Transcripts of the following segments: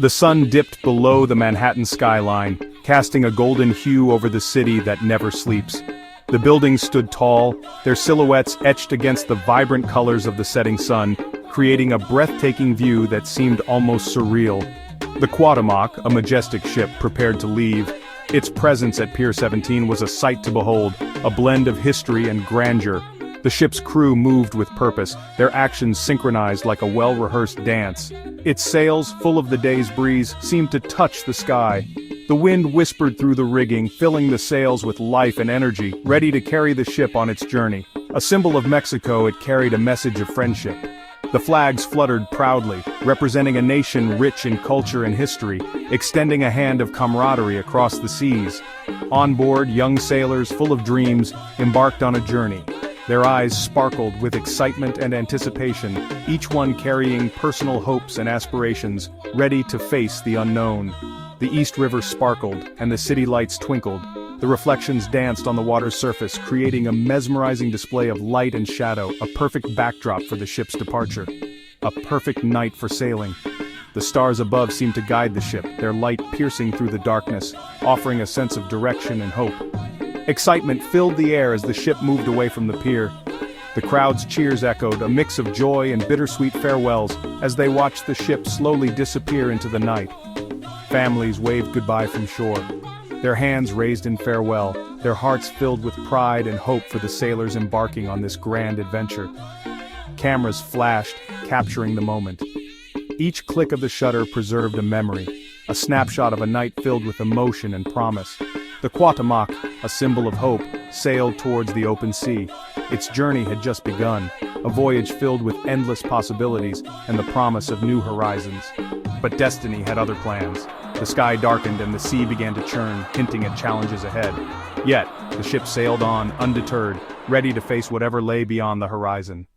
The sun dipped below the Manhattan skyline, casting a golden hue over the city that never sleeps. The buildings stood tall, their silhouettes etched against the vibrant colors of the setting sun, creating a breathtaking view that seemed almost surreal. The Cuauhtémoc, a majestic ship, prepared to leave. Its presence at Pier 17 was a sight to behold, a blend of history and grandeur. The ship's crew moved with purpose, their actions synchronized like a well-rehearsed dance. Its sails, full of the day's breeze, seemed to touch the sky. The wind whispered through the rigging, filling the sails with life and energy, ready to carry the ship on its journey. A symbol of Mexico, it carried a message of friendship. The flags fluttered proudly, representing a nation rich in culture and history, extending a hand of camaraderie across the seas. On board, young sailors full of dreams embarked on a journey. Their eyes sparkled with excitement and anticipation, each one carrying personal hopes and aspirations, ready to face the unknown. The East River sparkled, and the city lights twinkled. The reflections danced on the water's surface, creating a mesmerizing display of light and shadow, a perfect backdrop for the ship's departure. A perfect night for sailing. The stars above seemed to guide the ship, their light piercing through the darkness, offering a sense of direction and hope. Excitement filled the air as the ship moved away from the pier. The crowd's cheers echoed, a mix of joy and bittersweet farewells, as they watched the ship slowly disappear into the night. Families waved goodbye from shore, their hands raised in farewell, their hearts filled with pride and hope for the sailors embarking on this grand adventure. Cameras flashed, capturing the moment. Each click of the shutter preserved a memory, a snapshot of a night filled with emotion and promise. The Cuauhtémoc, a symbol of hope, sailed towards the open sea. Its journey had just begun, a voyage filled with endless possibilities and the promise of new horizons. But destiny had other plans. The sky darkened and the sea began to churn, hinting at challenges ahead. Yet, the ship sailed on, undeterred, ready to face whatever lay beyond the horizon.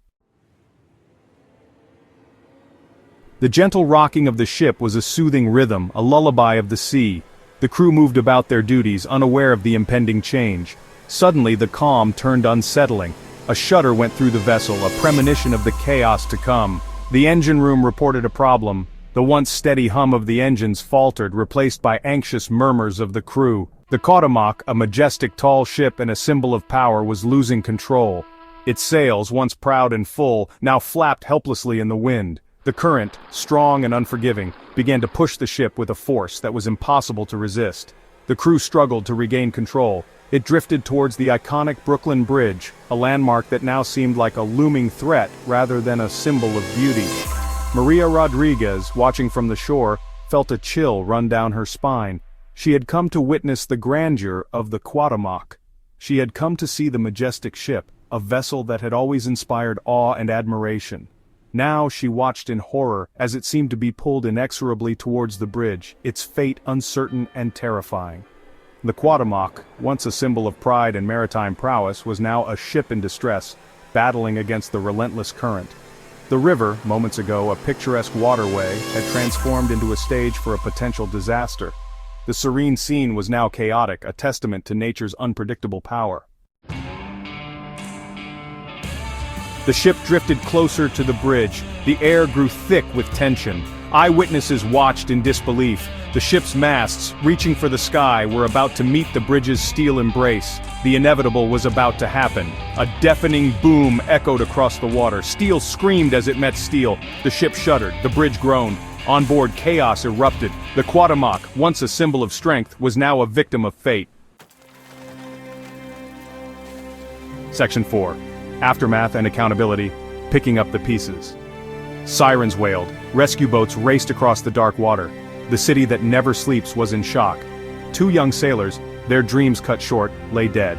The gentle rocking of the ship was a soothing rhythm, a lullaby of the sea. The crew moved about their duties, unaware of the impending change. Suddenly, the calm turned unsettling. A shudder went through the vessel, a premonition of the chaos to come. The engine room reported a problem. The once steady hum of the engines faltered, replaced by anxious murmurs of the crew. The Cuauhtémoc, a majestic tall ship and a symbol of power, was losing control. Its sails, once proud and full, now flapped helplessly in the wind. The current, strong and unforgiving, began to push the ship with a force that was impossible to resist. The crew struggled to regain control. It drifted towards the iconic Brooklyn Bridge, a landmark that now seemed like a looming threat rather than a symbol of beauty. Maria Rodriguez, watching from the shore, felt a chill run down her spine. She had come to witness the grandeur of the Cuauhtémoc. She had come to see the majestic ship, a vessel that had always inspired awe and admiration. Now she watched in horror as it seemed to be pulled inexorably towards the bridge, its fate uncertain and terrifying. The Cuauhtémoc, once a symbol of pride and maritime prowess, was now a ship in distress, battling against the relentless current. The river, moments ago a picturesque waterway, had transformed into a stage for a potential disaster. The serene scene was now chaotic, a testament to nature's unpredictable power. The ship drifted closer to the bridge. The air grew thick with tension. Eyewitnesses watched in disbelief. The ship's masts, reaching for the sky, were about to meet the bridge's steel embrace. The inevitable was about to happen. A deafening boom echoed across the water. Steel screamed as it met steel. The ship shuddered. The bridge groaned. On board, chaos erupted. The Cuauhtémoc, once a symbol of strength, was now a victim of fate. Section 4. Aftermath and accountability, picking up the pieces. Sirens wailed, rescue boats raced across the dark water. The city that never sleeps was in shock. 2 young sailors, their dreams cut short, lay dead.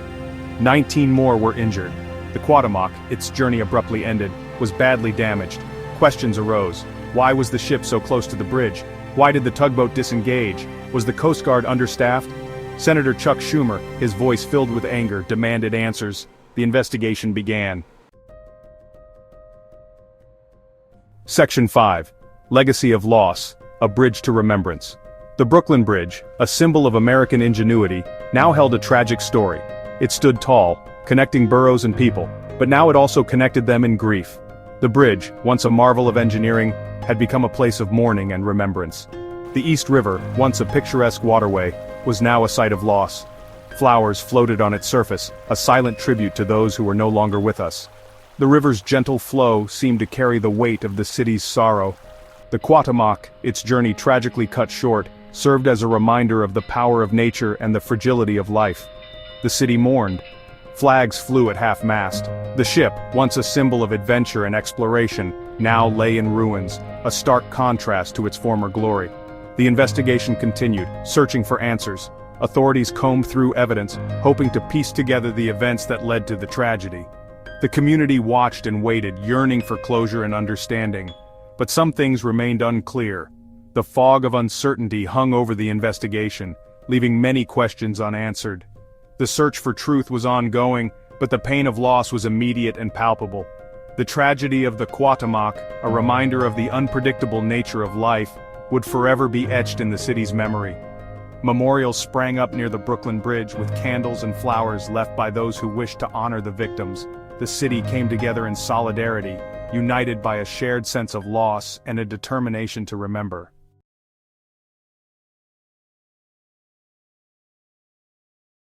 19 more were injured. The Cuauhtémoc, its journey abruptly ended, was badly damaged. Questions arose. Why was the ship so close to the bridge? Why did the tugboat disengage? Was the Coast Guard understaffed? Senator Chuck Schumer, his voice filled with anger, demanded answers. The investigation began. Section 5. Legacy of Loss, a Bridge to Remembrance. The Brooklyn Bridge, a symbol of American ingenuity, now held a tragic story. It stood tall, connecting boroughs and people, but now it also connected them in grief. The bridge, once a marvel of engineering, had become a place of mourning and remembrance. The East River, once a picturesque waterway, was now a site of loss. Flowers floated on its surface, a silent tribute to those who were no longer with us. The river's gentle flow seemed to carry the weight of the city's sorrow. The Cuauhtémoc, its journey tragically cut short, served as a reminder of the power of nature and the fragility of life. The city mourned. Flags flew at half-mast. The ship, once a symbol of adventure and exploration, now lay in ruins, a stark contrast to its former glory. The investigation continued, searching for answers. Authorities combed through evidence, hoping to piece together the events that led to the tragedy. The community watched and waited, yearning for closure and understanding. But some things remained unclear. The fog of uncertainty hung over the investigation, leaving many questions unanswered. The search for truth was ongoing, but the pain of loss was immediate and palpable. The tragedy of the Cuauhtémoc, a reminder of the unpredictable nature of life, would forever be etched in the city's memory. Memorials sprang up near the Brooklyn Bridge with candles and flowers left by those who wished to honor the victims. The city came together in solidarity, united by a shared sense of loss and a determination to remember.